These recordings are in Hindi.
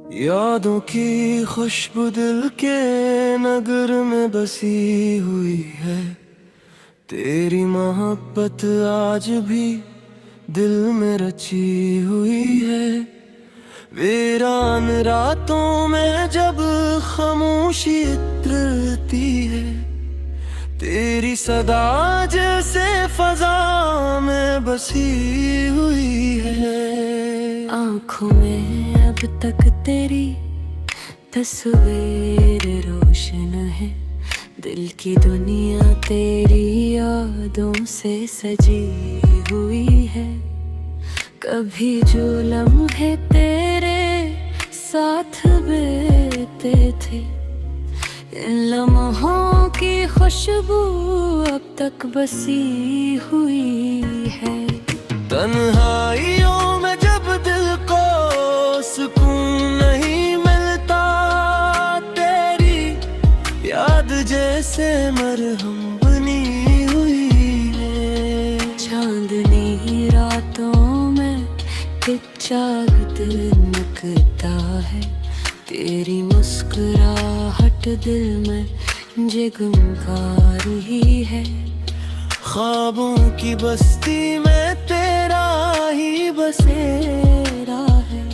यादों की खुशबू दिल के नगर में बसी हुई है। तेरी मोहब्बत आज भी दिल में रची हुई है। वीरान रातों में जब खामोशी इतरती है, तेरी सदा जैसे फजा में बसी हुई है। आँखों में अब तक तेरी तस्वीर रोशन है। दिल की दुनिया तेरी यादों से सजी हुई है। कभी जो लम्हे तेरे साथ बीते थे, इन लम्हों की खुशबू अब तक बसी हुई है। तन्हाइयों में जब दिल को सुकून नहीं मिलता, तेरी याद जैसे मरहम बनी हुई है। चांदनी रातों में चाक दिल नकता है। तेरी मुस्कुराहट दिल में जगमगाती है। ख्वाबों की बस्ती में तेरा ही बसेरा है।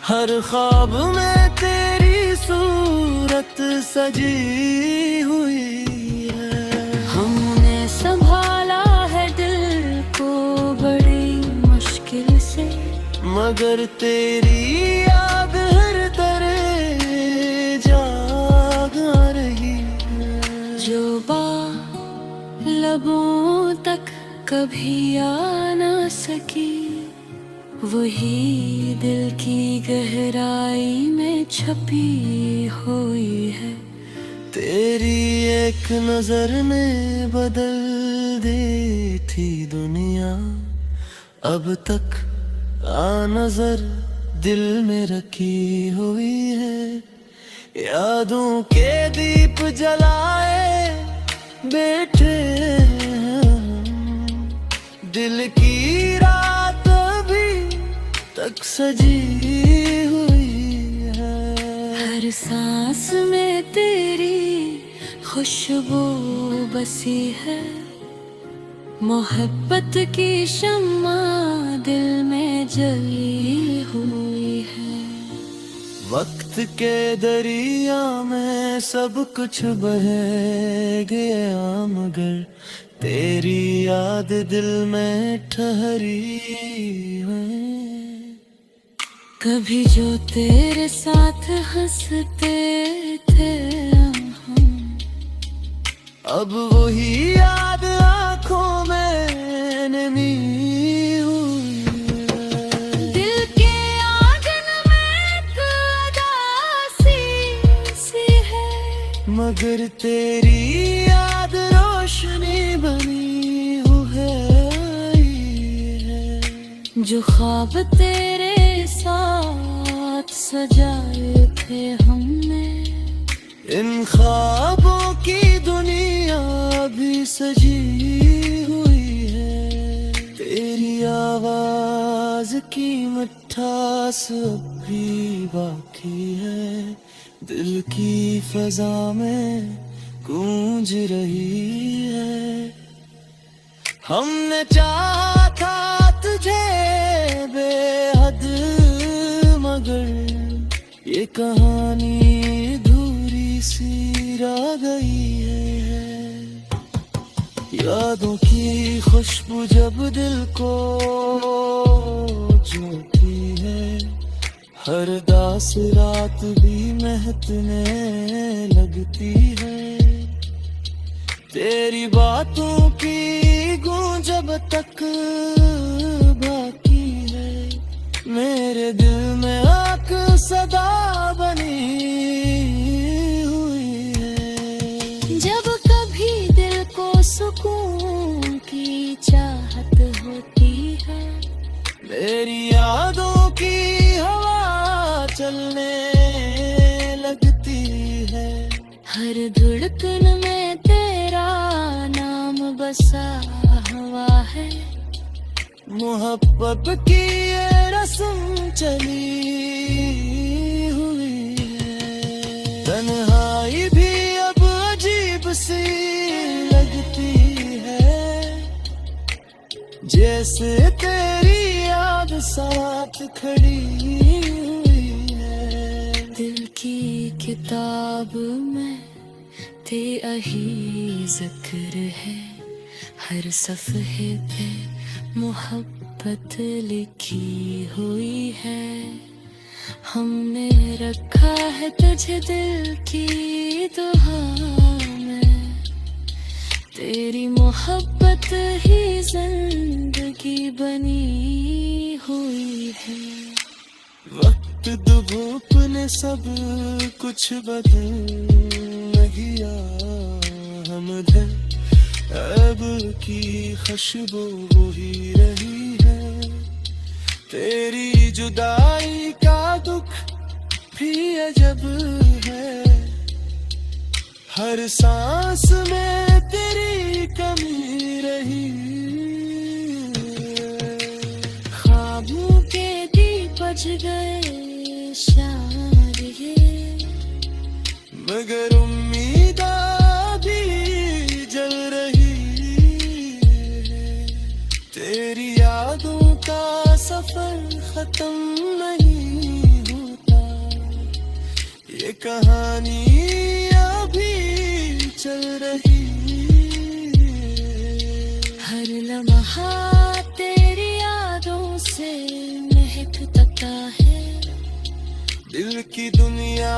हर ख्वाब में तेरी सूरत सजी हुई है। हमने संभाला है दिल को बड़ी मुश्किल से, मगर तेरी याद हर तरह जागा रही है। जो लबों तक कभी आ न सकी, वही दिल की गहराई में छपी हुई है। तेरी एक नजर ने बदल दी थी दुनिया, अब तक आ नजर दिल में रखी हुई है। यादों के दीप जलाए बैठे हैं, दिल की रात अभी तक सजी हुई है। हर सांस में तेरी खुशबू बसी है। मोहब्बत की शम्मा दिल में जली हुई है। वक्त के दरिया में सब कुछ बह गया, मगर तेरी याद दिल में ठहरी है। कभी जो तेरे साथ हंसते थे हम, अब वही याद आँखों में नमी हुई है। दिल के आंगन में एक उदासी सी है, मगर तेरी याद रोशनी बनी हुई है। जो ख्वाब तेरे साथ सजाए थे हमने, इन ख्वाबों की दुनिया भी सजी हुई है। तेरी आवाज की मिठास अब भी बाकी है। दिल की फजा में गूंज रही है। हमने चाहा था तुझे बेहद, मगर ये कहानी अधूरी सी रह गई है। यादों की खुशबू जब दिल को छूती है, हर दास रात भी महकने लगती है। तेरी बातों की गूंज अब तक बाकी है। मेरे दिल में आग सदा बनी हुई है। जब कभी दिल को सुकून की चाहत होती है, मेरी यादों की हवा चलने लगती है। हर धड़कन में तेरा नाम बसा हुआ है। मोहब्बत की ये रस्म चली खड़ी हुई है। दिल की किताब में तेरी जिक्र है, हर सफ़हे पे मोहब्बत लिखी हुई है। हमने रखा है तुझे दिल की दुआ में, तेरी मोहब्बत ही जिंदगी बनी हुई है। वक्त धूप ने सब कुछ बदल गया, हमदम अब की खुशबू वही रही है। तेरी जुदाई का दुख भी अजब है, हर सांस में तेरी कमी रही। ख्वाबों के दीप बुझ गए शायद ये, मगर उम्मीदा भी जल रही है। तेरी यादों का सफर खत्म नहीं होता, ये कहानी अभी चल रही है। हर लम्हा तेरी यादों से महकता है, दिल की दुनिया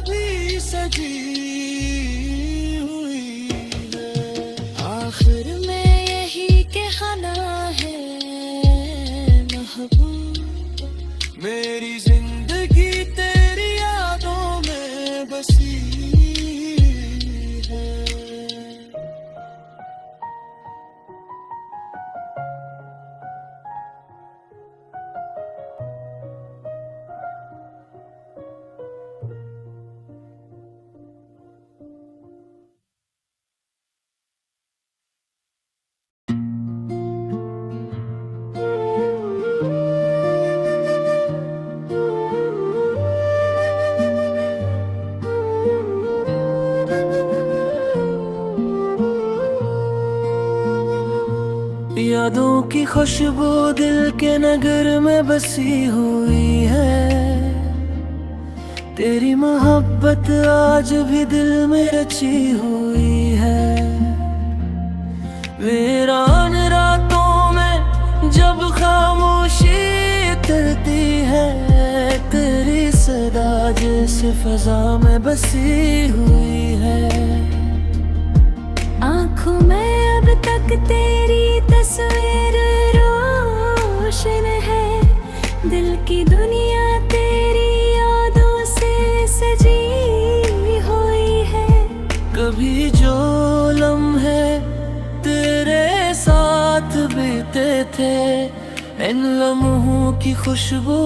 भी सजी हुई है। आखिर में यही कहना है महबूब, मेरी जिंदगी तेरी यादों में बसी है। यादों की खुशबू दिल के नगर में बसी हुई है। तेरी मोहब्बत आज भी दिल में रची हुई है। वीरान रातों में जब खामोशी उतरती है, तेरी सदा जैसे फजा में बसी हुई है। आँखों में अब तक तेरी तस्वीर रोशन है, दिल की दुनिया तेरी यादों से सजी हुई है। कभी जो लम्हे तेरे साथ बीते थे, इन लम्हों की खुशबू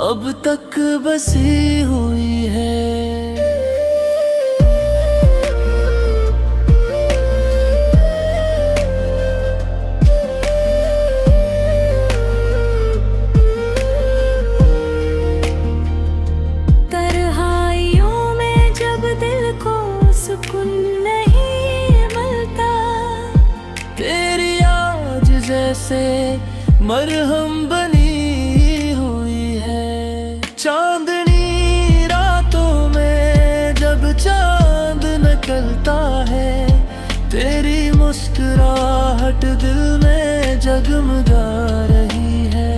अब तक बसी हुई है। से मरहम बनी हुई है। चांदनी रातों में जब चांद निकलता है, तेरी मुस्कुराहट दिल में जगमगा रही है।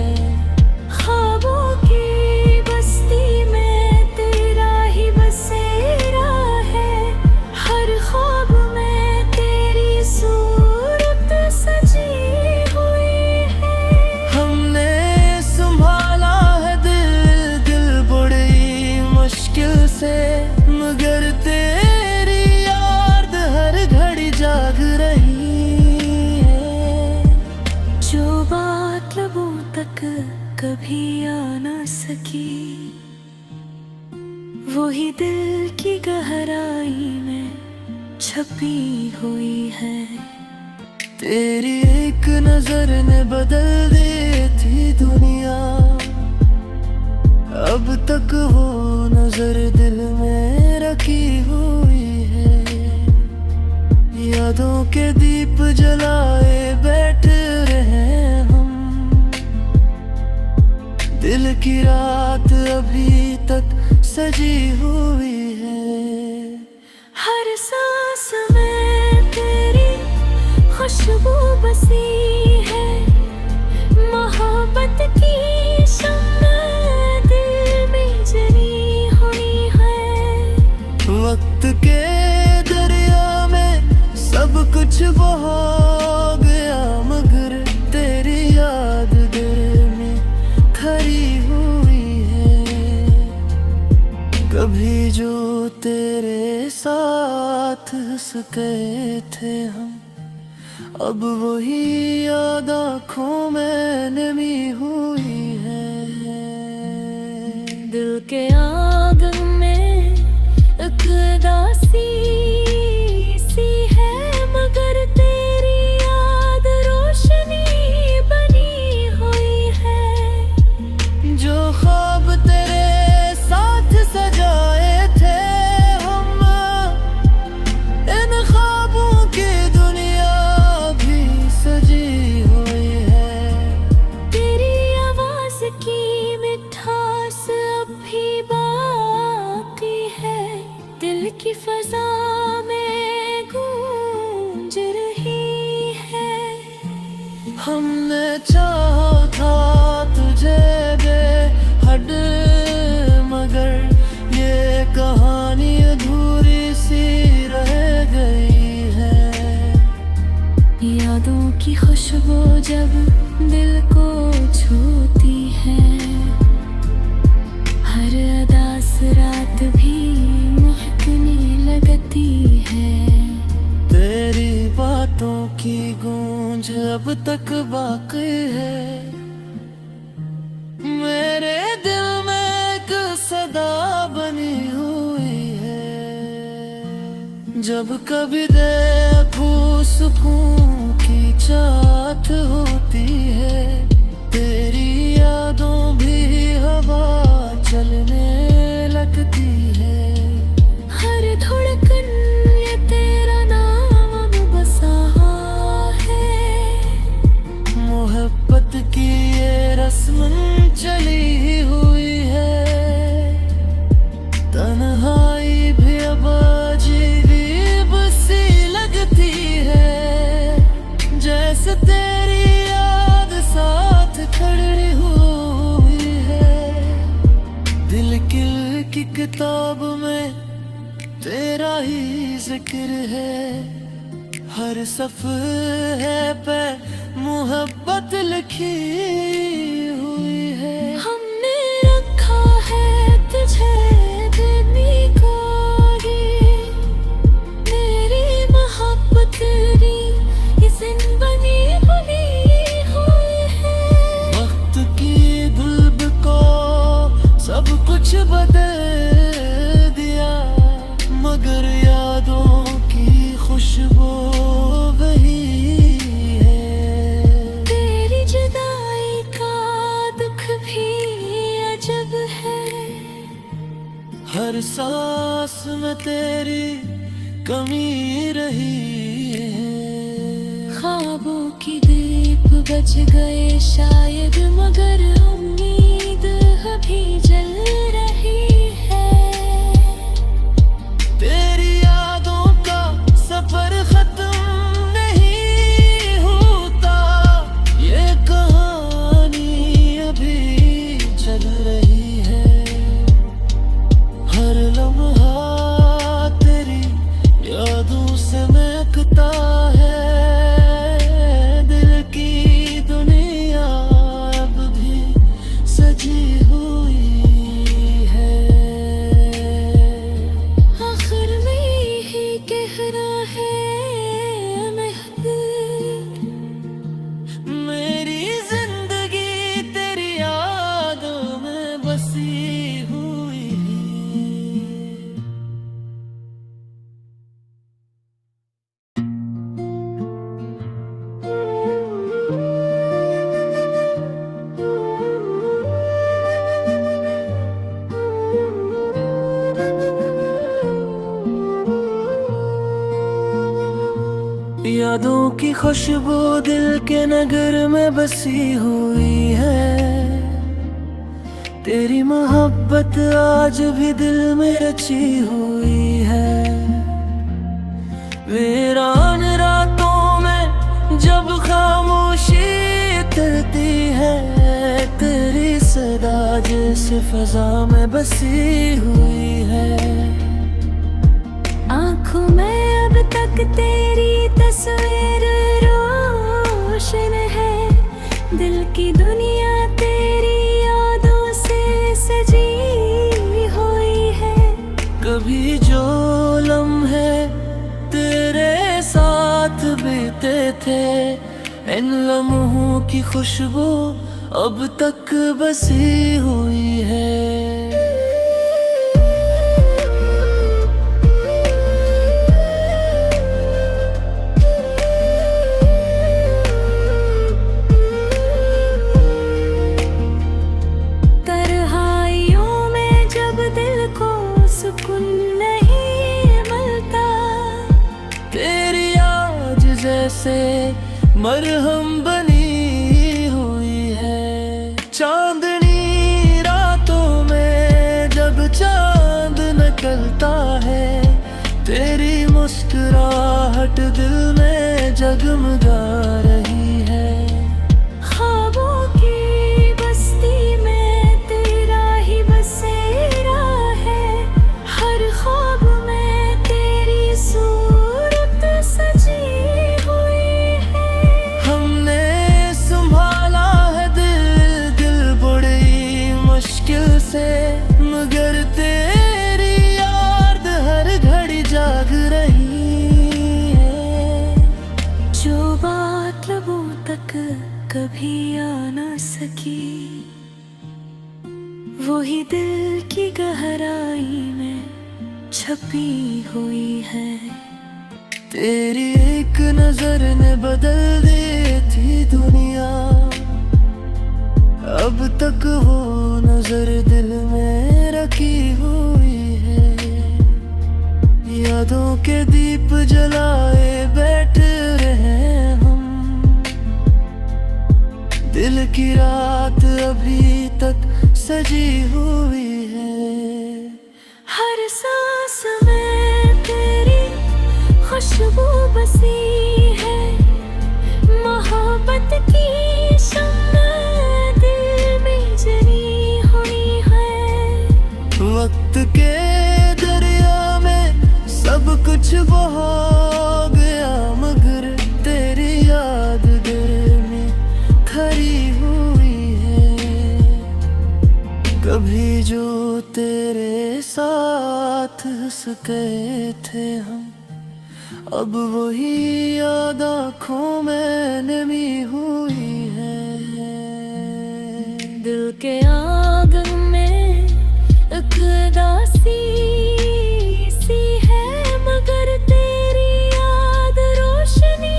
ख्वाबों की बस्ती में तेरा ही बसेरा है, हर ख्वाब में तेरी सूरत सजी से, मगर तेरी याद हर घड़ी जाग रही है। जो बात लबों तक कभी आ ना सकी, वही दिल की गहराई में छपी हुई है। तेरी एक नजर ने बदल दी थी दुनिया, अब तक वो नजर दिल में रखी हुई है। यादों के दीप जलाए बैठ रहे हम, की रात अभी तक सजी हुई है। हर सांस में तेरी खुशबू बसी है, मोहब्बत की शम्मा दिल में जली हुई है। वक्त के दरिया में सब कुछ बहा गया, मगर तेरी याद दिल में खरी हुई है। कभी जो तेरे साथ हंस गए थे हम, अब वही याद आँखों में नमी हुई है। दिल के आंगन में एक उदासी सी है, मगर तेरी याद रोशनी बनी हुई है। जो ख्वाब तेरे साथ सजाए थे हम, इन ख्वाबों की दुनिया भी सजी हुई है। तेरी आवाज की मिठास अब भी बाकी है, दिल की फजा में गूंज रही है। हमने चाहा था तुझे बेहद, मगर ये कहानी अधूरी सी रह गई है। यादों की खुशबू जब दिल को छूती है, हर अदास रात भी महकने लगती है। तेरी बातों की गूंज अब तक बाकी है, मेरे दिल में एक सदा बनी हुई है। जब कभी देखूं सुकून की चाहत होती है, तेरी यादों भी हवा चलने लगती है। हर धड़कन ये तेरा नाम अब बसा है, मोहब्बत की ये रस्म चली हुई है। तन्हाई भी अब अजीब सी लगती है, जैसे तेरी याद साथ खड़ी हुई है। दिल की किताब में तेरा ही जिक्र है, हर सफ़े पे मोहब्बत लिखी हुई है। हमने रखा है तुझे देने को ये, मेरी मोहब्बत री इसन बनी बनी हुई है। वक्त की दुल्ब को सब कुछ बदल दिया, मगर यादों की खुशबू वही है। तेरी जुदाई का दुख भी अजब है, हर सांस में तेरी कमी रही है। ख्वाबों की दीप बज गए शायद, मगर उम्मीद अभी जल रही है। तेरी यादों का सफर खत्म नहीं होता, ये कहानी अभी चल रही है। हर लम्हा तेरी यादों से महकता है, दिल की दुनिया अब भी सजी हुई है। आखिर में यही कहना है महक, मेरी जिंदगी तेरी यादों में बसी हुई है। यादों की खुशबू दिल के नगर में बसी हुई है। तेरी मोहब्बत आज भी दिल में रची हुई है। वीरान रातों में जब खामोशी उतरती है, तेरी सदा जैसे फजा में बसी हुई है। आँखों में अब तक तेरी तस्वीर रोशन है, दिल की दुनिया तेरी यादों से सजी हुई है। कभी जो लम्हे तेरे साथ बीते थे, इन लम्हों की खुशबू अब तक बसी हुई है। जैसे मरहम बनी हुई है। चांदनी रातों में जब चांद निकलता है, तेरी मुस्कुराहट दिल में जगमगा रही है। ख्वाबों की बस्ती में तेरा ही बसेरा है, हर ख्वाब में तेरी सूरत सजी से, मगर तेरी याद हर घड़ी जाग रही है। जो बात लबों तक कभी आ न सकी, वही दिल की गहराई में छपी हुई है। तेरी एक नजर ने बदल दी थी दुनिया, अब तक वो नजर दिल में रखी हुई है। यादों के दीप जलाए बैठे रहे हम, दिल की रात अभी तक सजी हुई है। हर सांस में तेरी खुशबू बसी है, मोहब्बत की वक्त के दरिया में सब कुछ बहा गया, मगर तेरी याद दिल में खरी हुई है। कभी जो तेरे साथ हंसते थे हम, अब वही याद आँखों में नमी हुई है। दिल के आंगन में एक उदासी सी है, मगर तेरी याद रोशनी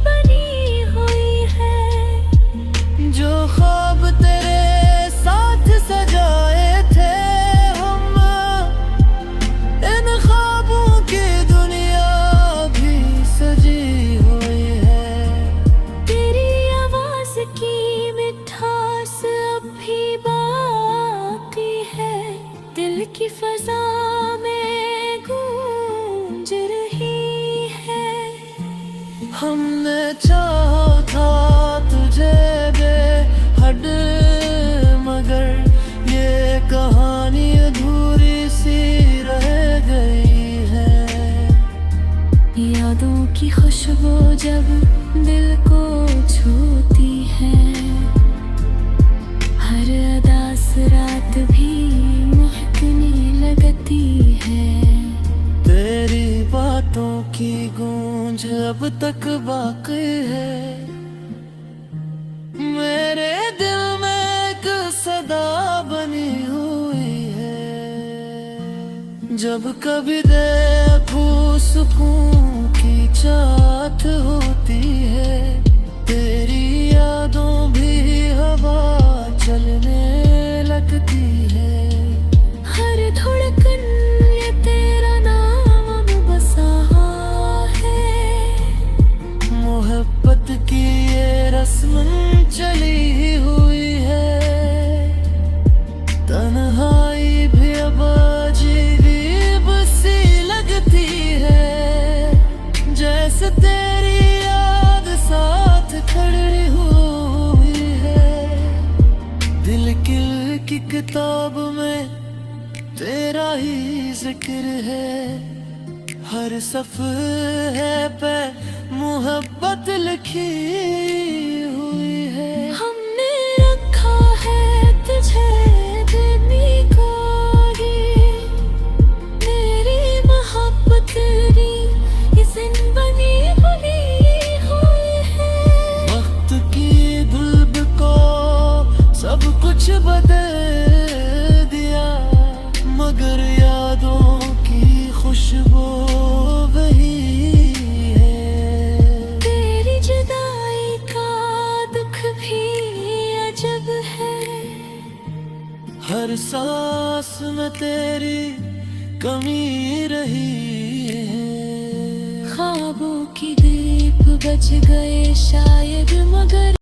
बनी हुई है। जो ख्वाब तेरे साथ सजाए थे हम, इन ख्वाबों की दुनिया भी सजी हुई है। तेरी आवाज की मिठास अब भी बाकी है, दिल की फजा में गूंज रही है। हमने चाहा था तुझे बेहद, मगर ये कहानी अधूरी सी रह गई है। यादों की खुशबू जब दिल को छूती है, हर अदास रात भी लगती है। तेरी बातों की गूंज अब तक बाकी है, मेरे दिल में एक सदा बनी हुई है। जब कभी देखूं सुकून की चाहत होती है, तेरी यादों भी हवा चलने लगती है। हर धड़कन ये तेरा नाम बसा है, मोहब्बत की ये रस्म चली हुई है। तन्हाई भी अब अजीब सी लगती है, जैसे तेरी याद साथ खड़ी हुई है। दिल की किताब में तेरा ही जिक्र है, हर सफ़े पे मोहब्बत लिखी हुई है। हमने रखा है तुझे देने को ये, मेरी मोहब्बत तेरी ये जिंदगी बनी हुई है। वक्त की धुलब को सब कुछ बदल दिया, मगर यादों की खुशबू वही है। तेरी जुदाई का दुख भी अजब है, हर सांस में तेरी कमी रही है। ख्वाबों की दीप बज गए शायद, मगर